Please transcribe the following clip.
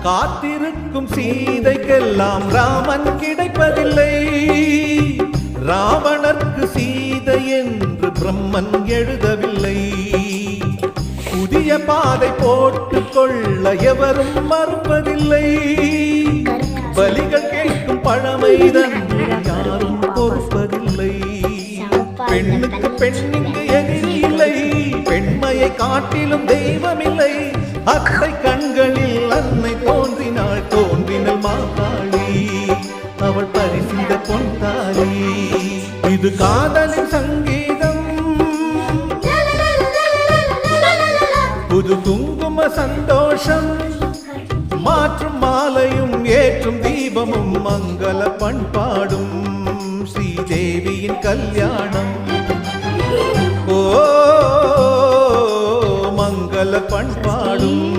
காத்திருக்கும் சீதைக்கெல்லாம் ராமன் கிடைப்பதில்லை. ராவணர்க்கு சீதை என்று பிரம்மன் எழுதவில்லை. புதிய பாதை போட்டுக் கொள்ள எவரும் மறுப்பதில்லை. பலிகள் கேட்கும் பழமைதான் யாரும் பொறுப்பதில்லை. பெண்ணுக்கு பெண்ணுக்கு எதிரில்லை, பெண்மையை காட்டிலும் தெய்வமில்லை. அத்தை கண்களில் அன்னை தோன்றினாள், தோன்றினல் மாகாளி, அவள் பரிசிந்த பொன்தாலி. இது காதலின் சங்கீதம், புது குங்கும சந்தோஷம், மாற்றும் மாலையும் ஏற்றும் தீபமும் மங்கள பண்பாடும் ஸ்ரீதேவியின் கல்யாணம். ஓ மங்கள பண்பாடும்